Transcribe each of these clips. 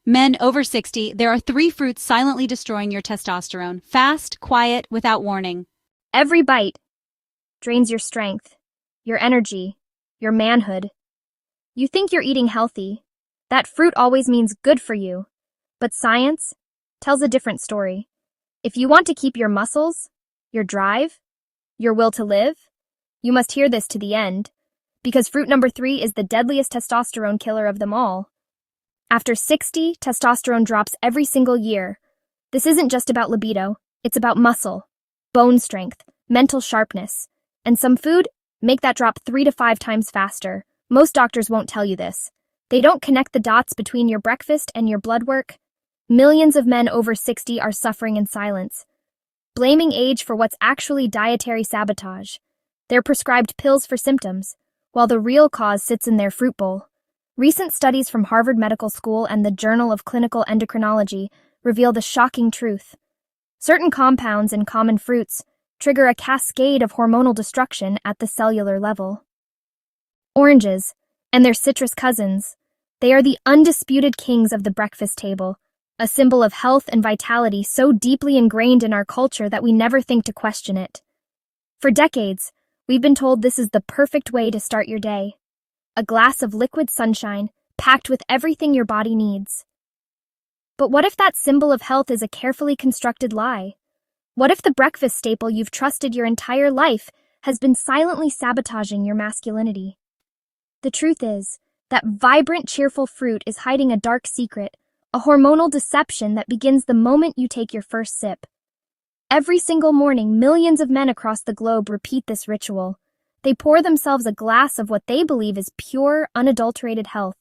Men over 60, there are three fruits silently destroying your testosterone. Fast, quiet, without warning. Every bite drains your strength, your energy, your manhood. You think you're eating healthy. That fruit always means good for you. But science tells a different story. If you want to keep your muscles, your drive, your will to live, you must hear this to the end, because fruit number 3 is the deadliest testosterone killer of them all. After 60, testosterone drops every single year. This isn't just about libido, it's about muscle, bone strength, mental sharpness, and some food make that drop 3 to 5 times faster. Most doctors won't tell you this. They don't connect the dots between your breakfast and your blood work. Millions of men over 60 are suffering in silence, blaming age for what's actually dietary sabotage. They're prescribed pills for symptoms, while the real cause sits in their fruit bowl. Recent studies from Harvard Medical School and the Journal of Clinical Endocrinology reveal the shocking truth. Certain compounds in common fruits trigger a cascade of hormonal destruction at the cellular level. Oranges, and their citrus cousins, they are the undisputed kings of the breakfast table, a symbol of health and vitality so deeply ingrained in our culture that we never think to question it. For decades, we've been told this is the perfect way to start your day. A glass of liquid sunshine, packed with everything your body needs. But what if that symbol of health is a carefully constructed lie? What if the breakfast staple you've trusted your entire life has been silently sabotaging your masculinity? The truth is, that vibrant, cheerful fruit is hiding a dark secret, a hormonal deception that begins the moment you take your first sip. Every single morning, millions of men across the globe repeat this ritual. They pour themselves a glass of what they believe is pure, unadulterated health.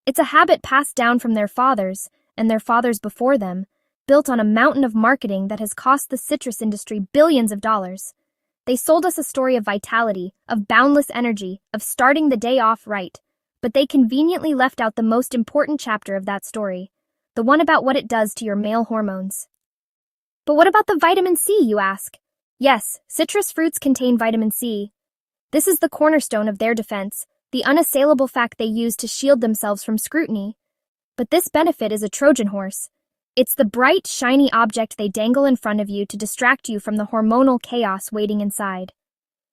It's a habit passed down from their fathers, and their fathers before them, built on a mountain of marketing that has cost the citrus industry billions of dollars. They sold us a story of vitality, of boundless energy, of starting the day off right, but they conveniently left out the most important chapter of that story, the one about what it does to your male hormones. But what about the vitamin C, you ask? Yes, citrus fruits contain vitamin C. This is the cornerstone of their defense, the unassailable fact they use to shield themselves from scrutiny. But this benefit is a Trojan horse. It's the bright, shiny object they dangle in front of you to distract you from the hormonal chaos waiting inside.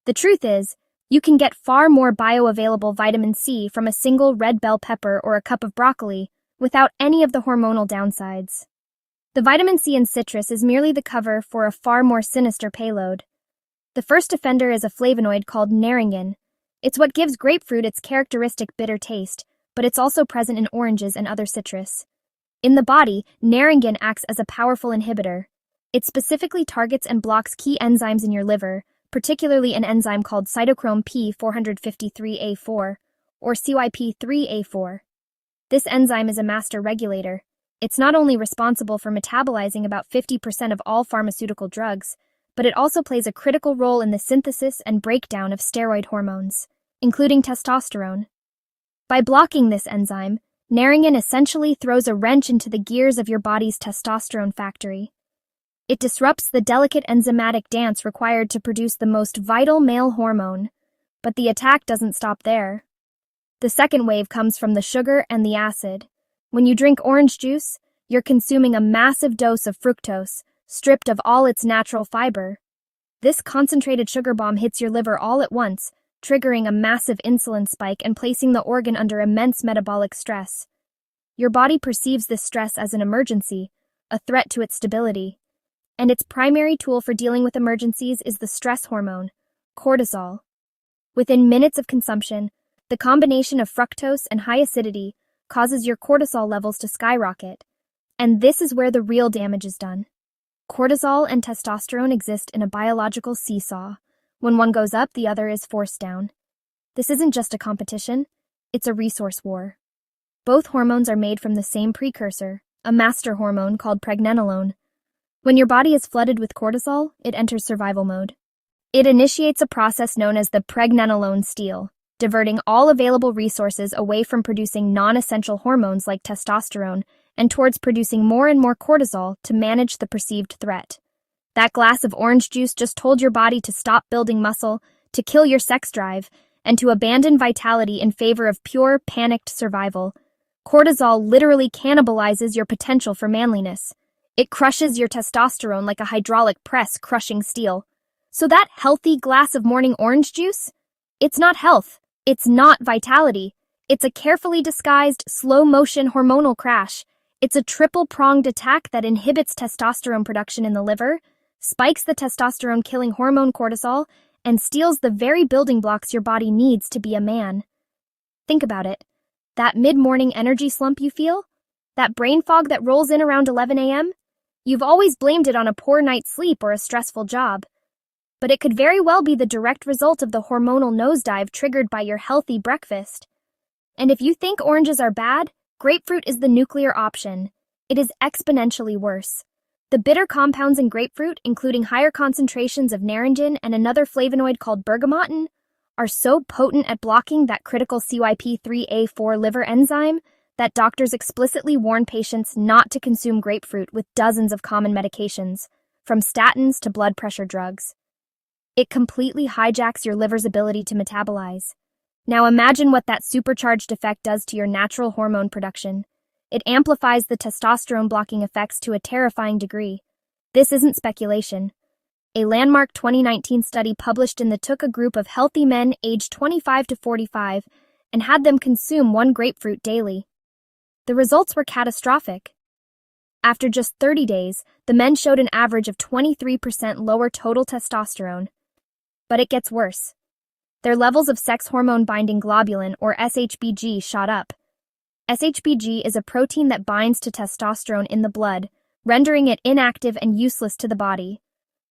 The truth is, you can get far more bioavailable vitamin C from a single red bell pepper or a cup of broccoli without any of the hormonal downsides. The vitamin C in citrus is merely the cover for a far more sinister payload. The first offender is a flavonoid called naringin. It's what gives grapefruit its characteristic bitter taste, but it's also present in oranges and other citrus. In the body, naringin acts as a powerful inhibitor. It specifically targets and blocks key enzymes in your liver, particularly an enzyme called cytochrome P453A4, or CYP3A4. This enzyme is a master regulator. It's not only responsible for metabolizing about 50% of all pharmaceutical drugs, but it also plays a critical role in the synthesis and breakdown of steroid hormones, including testosterone. By blocking this enzyme, naringin essentially throws a wrench into the gears of your body's testosterone factory. It disrupts the delicate enzymatic dance required to produce the most vital male hormone, but the attack doesn't stop there. The second wave comes from the sugar and the acid. When you drink orange juice, you're consuming a massive dose of fructose, stripped of all its natural fiber. This concentrated sugar bomb hits your liver all at once, triggering a massive insulin spike and placing the organ under immense metabolic stress. Your body perceives this stress as an emergency, a threat to its stability. And its primary tool for dealing with emergencies is the stress hormone, cortisol. Within minutes of consumption, the combination of fructose and high acidity causes your cortisol levels to skyrocket. And this is where the real damage is done. Cortisol and testosterone exist in a biological seesaw. When one goes up, the other is forced down. This isn't just a competition, it's a resource war. Both hormones are made from the same precursor, a master hormone called pregnenolone. When your body is flooded with cortisol, it enters survival mode. It initiates a process known as the pregnenolone steal, diverting all available resources away from producing non-essential hormones like testosterone and towards producing more and more cortisol to manage the perceived threat. That glass of orange juice just told your body to stop building muscle, to kill your sex drive, and to abandon vitality in favor of pure, panicked survival. Cortisol literally cannibalizes your potential for manliness. It crushes your testosterone like a hydraulic press crushing steel. So that healthy glass of morning orange juice? It's not health. It's not vitality. It's a carefully disguised, slow-motion hormonal crash. It's a triple-pronged attack that inhibits testosterone production in the liver, spikes the testosterone-killing hormone cortisol, and steals the very building blocks your body needs to be a man. Think about it. That mid-morning energy slump you feel? That brain fog that rolls in around 11 a.m.? You've always blamed it on a poor night's sleep or a stressful job. But it could very well be the direct result of the hormonal nosedive triggered by your healthy breakfast. And if you think oranges are bad, grapefruit is the nuclear option. It is exponentially worse. The bitter compounds in grapefruit, including higher concentrations of naringin and another flavonoid called bergamotin, are so potent at blocking that critical CYP3A4 liver enzyme that doctors explicitly warn patients not to consume grapefruit with dozens of common medications, from statins to blood pressure drugs. It completely hijacks your liver's ability to metabolize. Now imagine what that supercharged effect does to your natural hormone production. It amplifies the testosterone-blocking effects to a terrifying degree. This isn't speculation. A landmark 2019 study published in the took a group of healthy men aged 25 to 45 and had them consume 1 grapefruit daily. The results were catastrophic. After just 30 days, the men showed an average of 23% lower total testosterone. But it gets worse. Their levels of sex hormone-binding globulin, or SHBG, shot up. SHBG is a protein that binds to testosterone in the blood, rendering it inactive and useless to the body.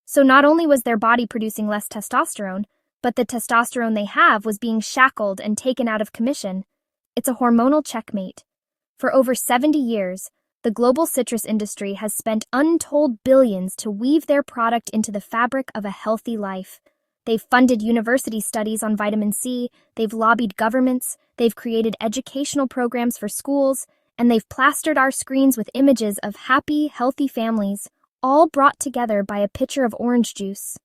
So not only was their body producing less testosterone, but the testosterone they have was being shackled and taken out of commission. It's a hormonal checkmate. For over 70 years, the global citrus industry has spent untold billions to weave their product into the fabric of a healthy life. They've funded university studies on vitamin C, they've lobbied governments, they've created educational programs for schools, and they've plastered our screens with images of happy, healthy families, all brought together by a pitcher of orange juice.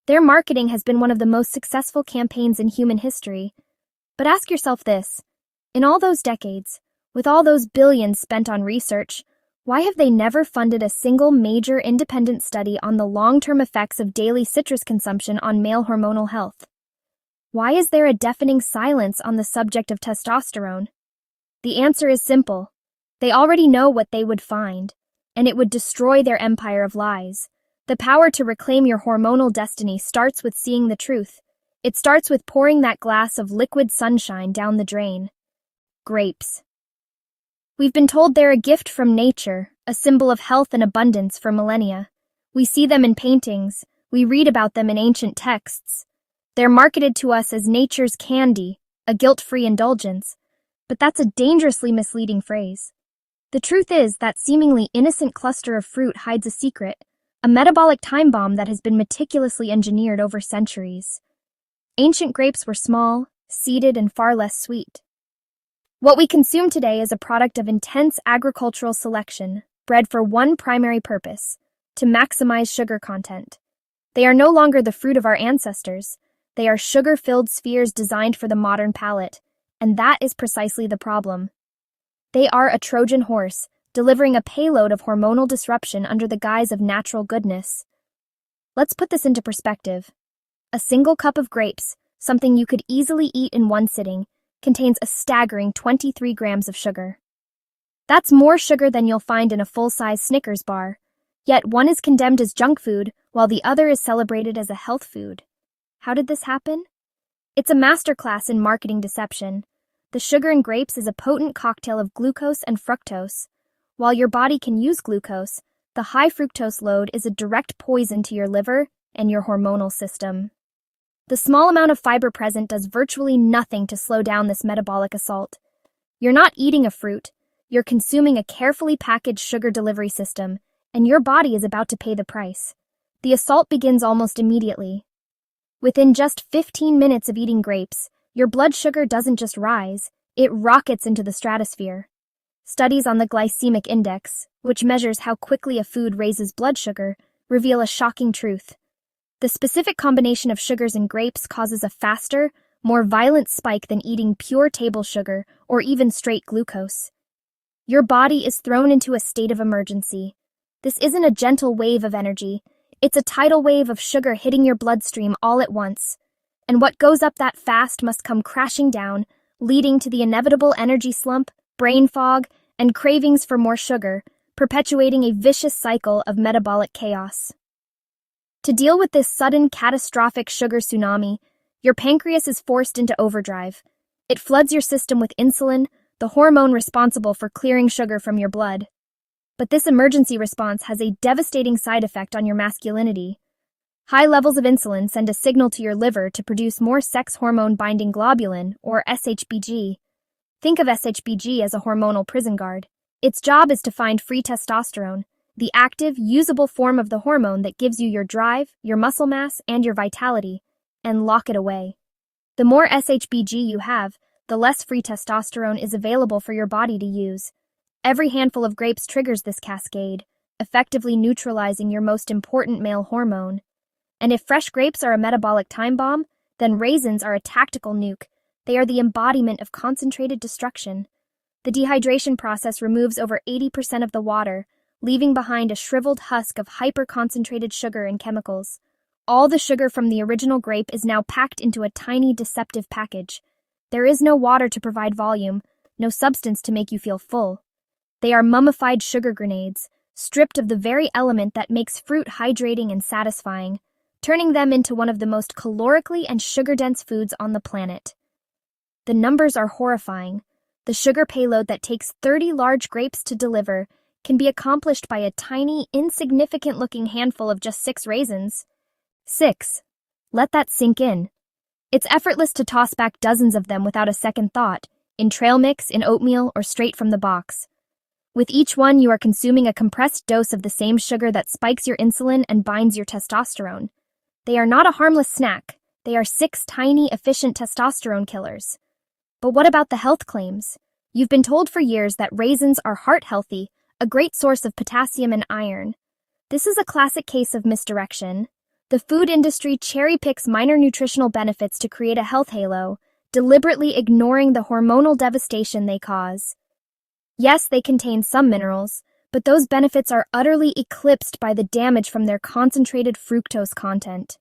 Their marketing has been one of the most successful campaigns in human history. But ask yourself this: in all those decades, with all those billions spent on research, why have they never funded a single major independent study on the long-term effects of daily citrus consumption on male hormonal health? Why is there a deafening silence on the subject of testosterone? The answer is simple. They already know what they would find, and it would destroy their empire of lies. The power to reclaim your hormonal destiny starts with seeing the truth. It starts with pouring that glass of liquid sunshine down the drain. Grapes. We've been told they're a gift from nature, a symbol of health and abundance for millennia. We see them in paintings, we read about them in ancient texts. They're marketed to us as nature's candy, a guilt-free indulgence, but that's a dangerously misleading phrase. The truth is that seemingly innocent cluster of fruit hides a secret, a metabolic time bomb that has been meticulously engineered over centuries. Ancient grapes were small, seeded, and far less sweet. What we consume today is a product of intense agricultural selection, bred for one primary purpose: to maximize sugar content. They are no longer the fruit of our ancestors. They are sugar-filled spheres designed for the modern palate, and that is precisely the problem. They are a Trojan horse, delivering a payload of hormonal disruption under the guise of natural goodness. Let's put this into perspective. A single cup of grapes, something you could easily eat in one sitting, contains a staggering 23 grams of sugar. That's more sugar than you'll find in a full-size Snickers bar, yet one is condemned as junk food while the other is celebrated as a health food. How did this happen? It's a masterclass in marketing deception. The sugar in grapes is a potent cocktail of glucose and fructose. While your body can use glucose, the high fructose load is a direct poison to your liver and your hormonal system. The small amount of fiber present does virtually nothing to slow down this metabolic assault. You're not eating a fruit, you're consuming a carefully packaged sugar delivery system, and your body is about to pay the price. The assault begins almost immediately. Within just 15 minutes of eating grapes, your blood sugar doesn't just rise, it rockets into the stratosphere. Studies on the glycemic index, which measures how quickly a food raises blood sugar, reveal a shocking truth. The specific combination of sugars in grapes causes a faster, more violent spike than eating pure table sugar or even straight glucose. Your body is thrown into a state of emergency. This isn't a gentle wave of energy. It's a tidal wave of sugar hitting your bloodstream all at once. And what goes up that fast must come crashing down, leading to the inevitable energy slump, brain fog, and cravings for more sugar, perpetuating a vicious cycle of metabolic chaos. To deal with this sudden catastrophic sugar tsunami, your pancreas is forced into overdrive. It floods your system with insulin, the hormone responsible for clearing sugar from your blood. But this emergency response has a devastating side effect on your masculinity. High levels of insulin send a signal to your liver to produce more sex hormone-binding globulin, or SHBG. Think of SHBG as a hormonal prison guard. Its job is to find free testosterone, the active, usable form of the hormone that gives you your drive, your muscle mass, and your vitality, and lock it away. The more SHBG you have, the less free testosterone is available for your body to use. Every handful of grapes triggers this cascade, effectively neutralizing your most important male hormone. And if fresh grapes are a metabolic time bomb, then raisins are a tactical nuke. They are the embodiment of concentrated destruction. The dehydration process removes over 80% of the water, leaving behind a shriveled husk of hyper-concentrated sugar and chemicals. All the sugar from the original grape is now packed into a tiny, deceptive package. There is no water to provide volume, no substance to make you feel full. They are mummified sugar grenades, stripped of the very element that makes fruit hydrating and satisfying, turning them into one of the most calorically and sugar-dense foods on the planet. The numbers are horrifying. The sugar payload that takes 30 large grapes to deliver can be accomplished by a tiny, insignificant-looking handful of just 6 raisins. 6. Let that sink in. It's effortless to toss back dozens of them without a second thought, in trail mix, in oatmeal, or straight from the box. With each one, you are consuming a compressed dose of the same sugar that spikes your insulin and binds your testosterone. They are not a harmless snack. They are 6 tiny, efficient testosterone killers. But what about the health claims? You've been told for years that raisins are heart-healthy, a great source of potassium and iron. This is a classic case of misdirection. The food industry cherry-picks minor nutritional benefits to create a health halo, deliberately ignoring the hormonal devastation they cause. Yes, they contain some minerals, but those benefits are utterly eclipsed by the damage from their concentrated fructose content.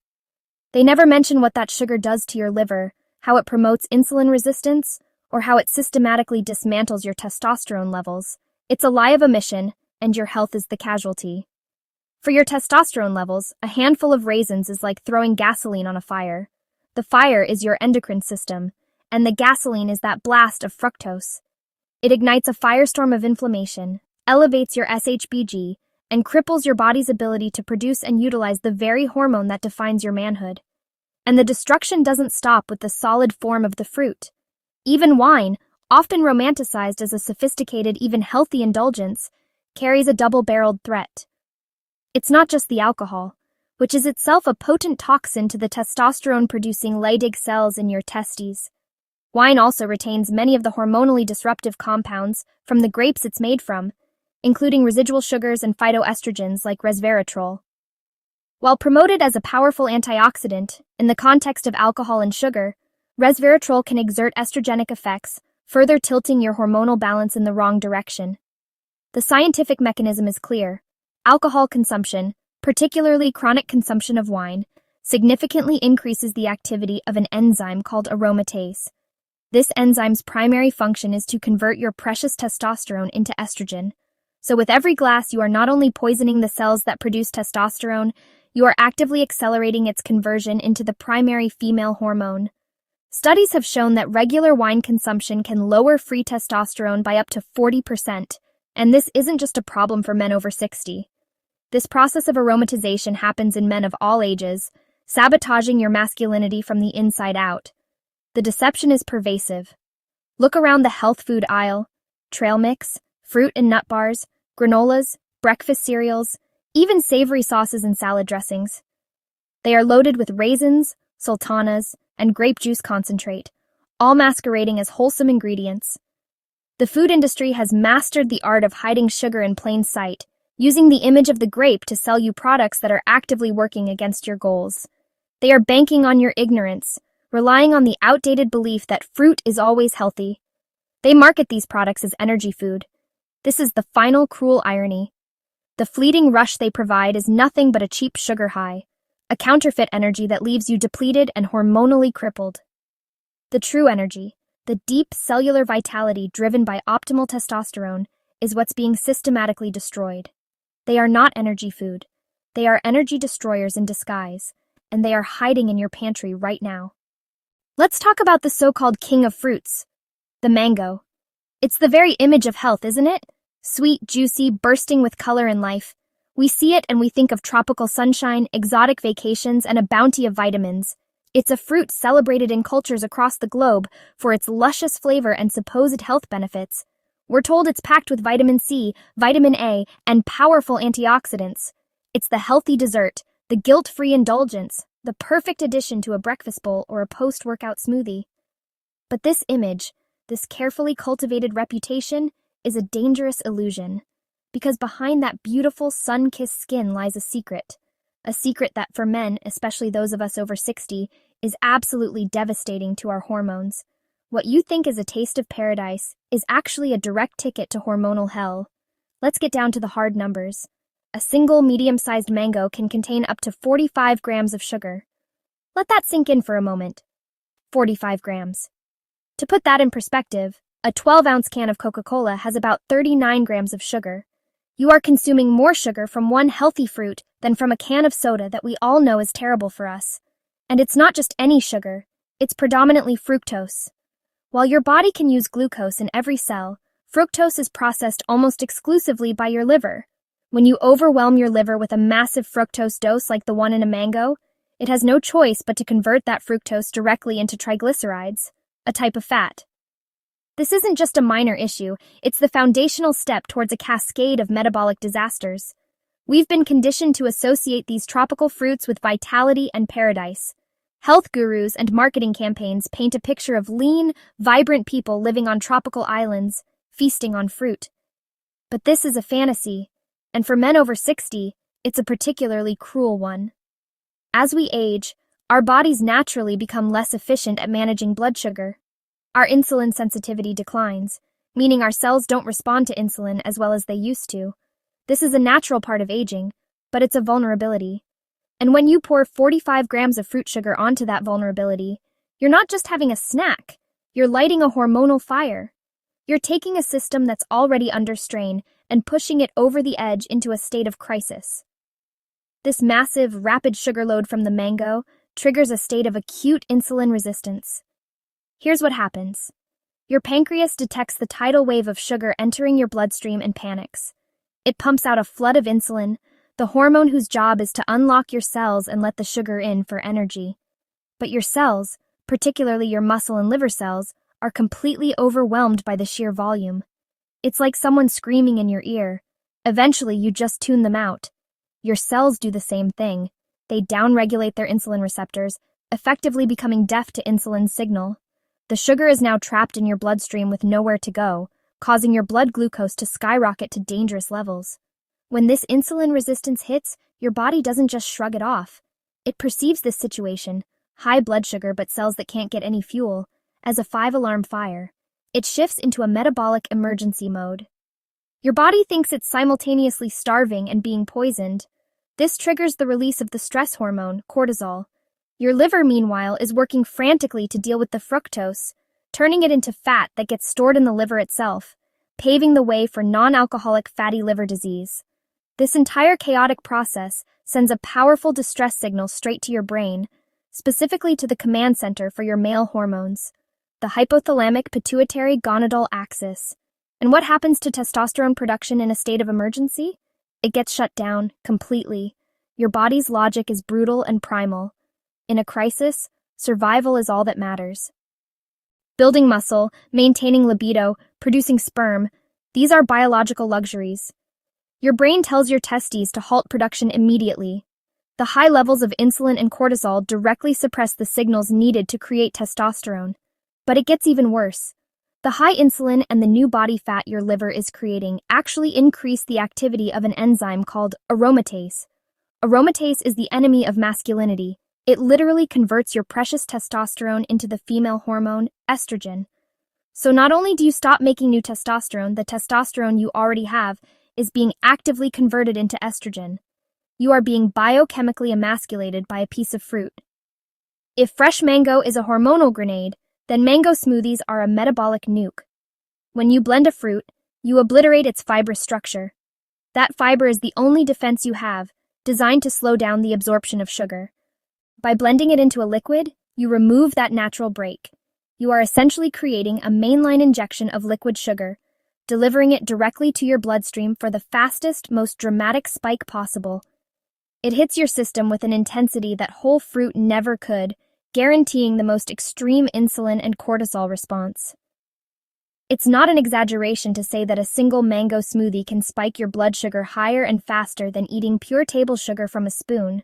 They never mention what that sugar does to your liver, how it promotes insulin resistance, or how it systematically dismantles your testosterone levels. It's a lie of omission, and your health is the casualty. For your testosterone levels, a handful of raisins is like throwing gasoline on a fire. The fire is your endocrine system, and the gasoline is that blast of fructose. It ignites a firestorm of inflammation, elevates your SHBG, and cripples your body's ability to produce and utilize the very hormone that defines your manhood. And the destruction doesn't stop with the solid form of the fruit. Even wine, often romanticized as a sophisticated, even healthy indulgence, carries a double-barreled threat. It's not just the alcohol, which is itself a potent toxin to the testosterone-producing Leydig cells in your testes. Wine also retains many of the hormonally disruptive compounds from the grapes it's made from, including residual sugars and phytoestrogens like resveratrol. While promoted as a powerful antioxidant in the context of alcohol and sugar, resveratrol can exert estrogenic effects, further tilting your hormonal balance in the wrong direction. The scientific mechanism is clear. Alcohol consumption, particularly chronic consumption of wine, significantly increases the activity of an enzyme called aromatase. This enzyme's primary function is to convert your precious testosterone into estrogen. So with every glass, you are not only poisoning the cells that produce testosterone, you are actively accelerating its conversion into the primary female hormone. Studies have shown that regular wine consumption can lower free testosterone by up to 40%, and this isn't just a problem for men over 60. This process of aromatization happens in men of all ages, sabotaging your masculinity from the inside out. The deception is pervasive. Look around the health food aisle: trail mix, fruit and nut bars, granolas, breakfast cereals, even savory sauces and salad dressings. They are loaded with raisins, sultanas, and grape juice concentrate, all masquerading as wholesome ingredients. The food industry has mastered the art of hiding sugar in plain sight, using the image of the grape to sell you products that are actively working against your goals. They are banking on your ignorance, relying on the outdated belief that fruit is always healthy. They market these products as energy food. This is the final cruel irony. The fleeting rush they provide is nothing but a cheap sugar high, a counterfeit energy that leaves you depleted and hormonally crippled. The true energy, the deep cellular vitality driven by optimal testosterone, is what's being systematically destroyed. They are not energy food. They are energy destroyers in disguise, and they are hiding in your pantry right now. Let's talk about the so-called king of fruits, the mango. It's the very image of health, isn't it? Sweet, juicy, bursting with color and life. We see it and we think of tropical sunshine, exotic vacations, and a bounty of vitamins. It's a fruit celebrated in cultures across the globe for its luscious flavor and supposed health benefits. We're told it's packed with vitamin C, vitamin A, and powerful antioxidants. It's the healthy dessert, the guilt-free indulgence, the perfect addition to a breakfast bowl or a post-workout smoothie. But this image, this carefully cultivated reputation, is a dangerous illusion, because behind that beautiful sun-kissed skin lies a secret that for men, especially those of us over 60, is absolutely devastating to our hormones. What you think is a taste of paradise is actually a direct ticket to hormonal hell. Let's get down to the hard numbers. A single medium-sized mango can contain up to 45 grams of sugar. Let that sink in for a moment. 45 grams. To put that in perspective, a 12-ounce can of Coca-Cola has about 39 grams of sugar. You are consuming more sugar from one healthy fruit than from a can of soda that we all know is terrible for us. And it's not just any sugar, it's predominantly fructose. While your body can use glucose in every cell, fructose is processed almost exclusively by your liver. When you overwhelm your liver with a massive fructose dose like the one in a mango, it has no choice but to convert that fructose directly into triglycerides, a type of fat. This isn't just a minor issue, it's the foundational step towards a cascade of metabolic disasters. We've been conditioned to associate these tropical fruits with vitality and paradise. Health gurus and marketing campaigns paint a picture of lean, vibrant people living on tropical islands, feasting on fruit. But this is a fantasy, and for men over 60, it's a particularly cruel one. As we age, our bodies naturally become less efficient at managing blood sugar. Our insulin sensitivity declines, meaning our cells don't respond to insulin as well as they used to. This is a natural part of aging, but it's a vulnerability. And when you pour 45 grams of fruit sugar onto that vulnerability, you're not just having a snack, you're lighting a hormonal fire. You're taking a system that's already under strain and pushing it over the edge into a state of crisis. This massive, rapid sugar load from the mango triggers a state of acute insulin resistance. Here's what happens. Your pancreas detects the tidal wave of sugar entering your bloodstream and panics. It pumps out a flood of insulin, the hormone whose job is to unlock your cells and let the sugar in for energy. But your cells, particularly your muscle and liver cells, are completely overwhelmed by the sheer volume. It's like someone screaming in your ear. Eventually, you just tune them out. Your cells do the same thing. They downregulate their insulin receptors, effectively becoming deaf to insulin's signal. The sugar is now trapped in your bloodstream with nowhere to go, causing your blood glucose to skyrocket to dangerous levels. When this insulin resistance hits, your body doesn't just shrug it off. It perceives this situation, high blood sugar but cells that can't get any fuel, as a 5-alarm fire. It shifts into a metabolic emergency mode. Your body thinks it's simultaneously starving and being poisoned. This triggers the release of the stress hormone, cortisol. Your liver, meanwhile, is working frantically to deal with the fructose, turning it into fat that gets stored in the liver itself, paving the way for non-alcoholic fatty liver disease. This entire chaotic process sends a powerful distress signal straight to your brain, specifically to the command center for your male hormones, the hypothalamic pituitary gonadal axis. And what happens to testosterone production in a state of emergency? It gets shut down completely. Your body's logic is brutal and primal. In a crisis, survival is all that matters. Building muscle, maintaining libido, producing sperm, these are biological luxuries. Your brain tells your testes to halt production immediately. The high levels of insulin and cortisol directly suppress the signals needed to create testosterone. But it gets even worse. The high insulin and the new body fat your liver is creating actually increase the activity of an enzyme called aromatase. Aromatase is the enemy of masculinity, It literally converts your precious testosterone into the female hormone, estrogen. So not only do you stop making new testosterone, the testosterone you already have is being actively converted into estrogen. You are being biochemically emasculated by a piece of fruit. If fresh mango is a hormonal grenade, then mango smoothies are a metabolic nuke. When you blend a fruit, you obliterate its fibrous structure. That fiber is the only defense you have, designed to slow down the absorption of sugar. By blending it into a liquid, you remove that natural brake. You are essentially creating a mainline injection of liquid sugar, delivering it directly to your bloodstream for the fastest, most dramatic spike possible. It hits your system with an intensity that whole fruit never could, guaranteeing the most extreme insulin and cortisol response. It's not an exaggeration to say that a single mango smoothie can spike your blood sugar higher and faster than eating pure table sugar from a spoon.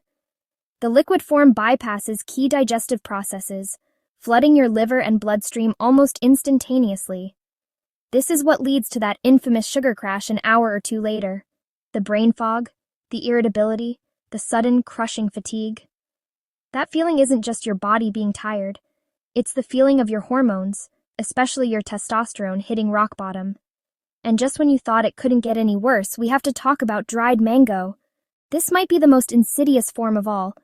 The liquid form bypasses key digestive processes, flooding your liver and bloodstream almost instantaneously. This is what leads to that infamous sugar crash an hour or two later. The brain fog, the irritability, the sudden crushing fatigue. That feeling isn't just your body being tired. It's the feeling of your hormones, especially your testosterone, hitting rock bottom. And just when you thought it couldn't get any worse, we have to talk about dried mango. This might be the most insidious form of all.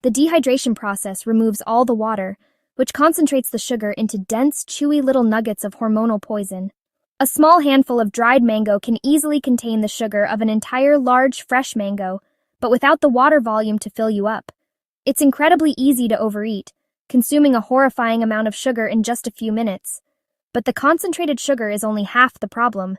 The dehydration process removes all the water, which concentrates the sugar into dense, chewy little nuggets of hormonal poison. A small handful of dried mango can easily contain the sugar of an entire large, fresh mango, but without the water volume to fill you up. It's incredibly easy to overeat, consuming a horrifying amount of sugar in just a few minutes. But the concentrated sugar is only half the problem.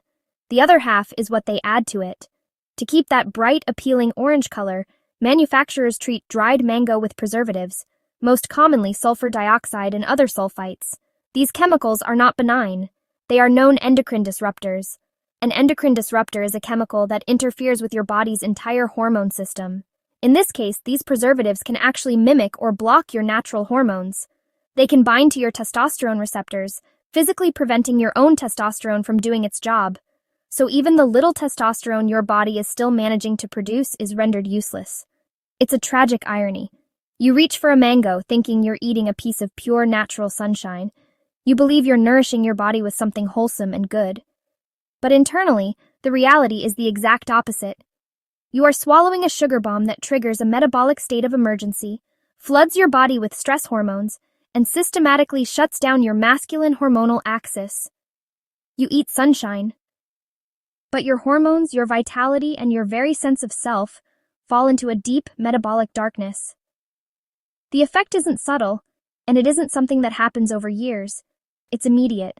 The other half is what they add to it. To keep that bright, appealing orange color, manufacturers treat dried mango with preservatives, most commonly sulfur dioxide and other sulfites. These chemicals are not benign. They are known endocrine disruptors. An endocrine disruptor is a chemical that interferes with your body's entire hormone system. In this case, these preservatives can actually mimic or block your natural hormones. They can bind to your testosterone receptors, physically preventing your own testosterone from doing its job. So even the little testosterone your body is still managing to produce is rendered useless. It's a tragic irony. You reach for a mango thinking you're eating a piece of pure natural sunshine. You believe you're nourishing your body with something wholesome and good. But internally, the reality is the exact opposite. You are swallowing a sugar bomb that triggers a metabolic state of emergency, floods your body with stress hormones, and systematically shuts down your masculine hormonal axis. You eat sunshine, but your hormones, your vitality, and your very sense of self fall into a deep metabolic darkness. The effect isn't subtle, and it isn't something that happens over years. It's immediate.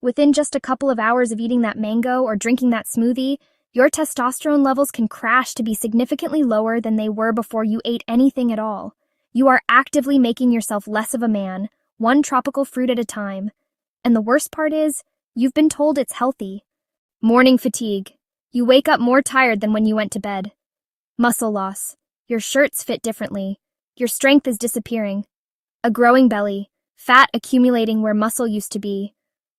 Within just a couple of hours of eating that mango or drinking that smoothie, your testosterone levels can crash to be significantly lower than they were before you ate anything at all. You are actively making yourself less of a man, one tropical fruit at a time. And the worst part is, you've been told it's healthy. Morning fatigue. You wake up more tired than when you went to bed. Muscle loss. Your shirts fit differently. Your strength is disappearing. A growing belly. Fat accumulating where muscle used to be.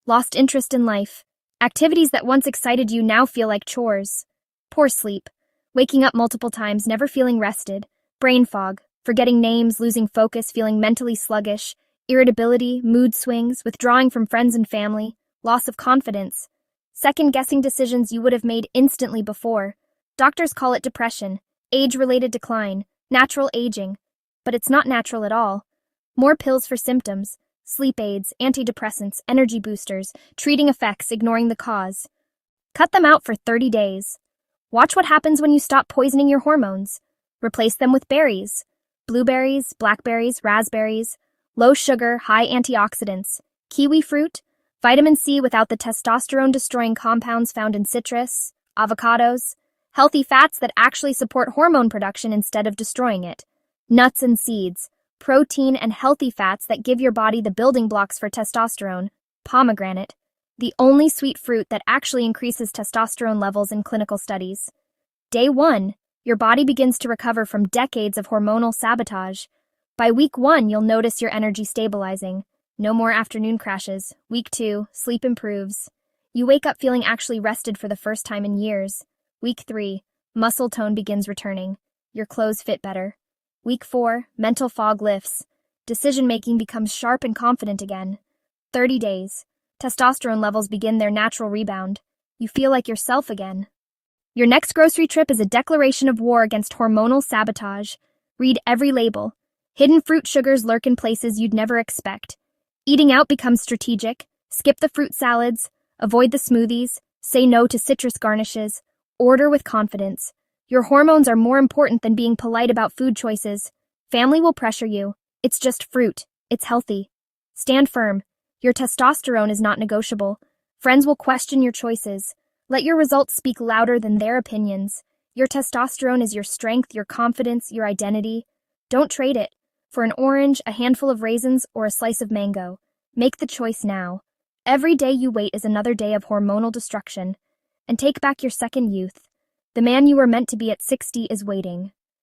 Lost interest in life. Activities that once excited you now feel like chores. Poor sleep. Waking up multiple times, never feeling rested. Brain fog. Forgetting names, losing focus, feeling mentally sluggish. Irritability, mood swings, withdrawing from friends and family. Loss of confidence. Second-guessing decisions you would have made instantly before. Doctors call it depression, age-related decline, natural aging. But it's not natural at all. More pills for symptoms. Sleep aids, antidepressants, energy boosters, treating effects, ignoring the cause. Cut them out for 30 days. Watch what happens when you stop poisoning your hormones. Replace them with berries. Blueberries, blackberries, raspberries. Low sugar, high antioxidants. Kiwi fruit. Vitamin C without the testosterone-destroying compounds found in citrus. Avocados. Healthy fats that actually support hormone production instead of destroying it. Nuts and seeds. Protein and healthy fats that give your body the building blocks for testosterone. Pomegranate, the only sweet fruit that actually increases testosterone levels in clinical studies. Day 1, your body begins to recover from decades of hormonal sabotage. By week 1, you'll notice your energy stabilizing. No more afternoon crashes. Week 2, sleep improves. You wake up feeling actually rested for the first time in years. Week 3, muscle tone begins returning. Your clothes fit better. Week 4, mental fog lifts. Decision-making becomes sharp and confident again. 30 days. Testosterone levels begin their natural rebound. You feel like yourself again. Your next grocery trip is a declaration of war against hormonal sabotage. Read every label. Hidden fruit sugars lurk in places you'd never expect. Eating out becomes strategic. Skip the fruit salads. Avoid the smoothies. Say no to citrus garnishes. Order with confidence. Your hormones are more important than being polite about food choices. Family will pressure you. It's just fruit. It's healthy. Stand firm. Your testosterone is not negotiable. Friends will question your choices. Let your results speak louder than their opinions. Your testosterone is your strength, your confidence, your identity. Don't trade it for an orange, a handful of raisins, or a slice of mango. Make the choice now. Every day you wait is another day of hormonal destruction. And take back your second youth. The man you were meant to be at 60 is waiting.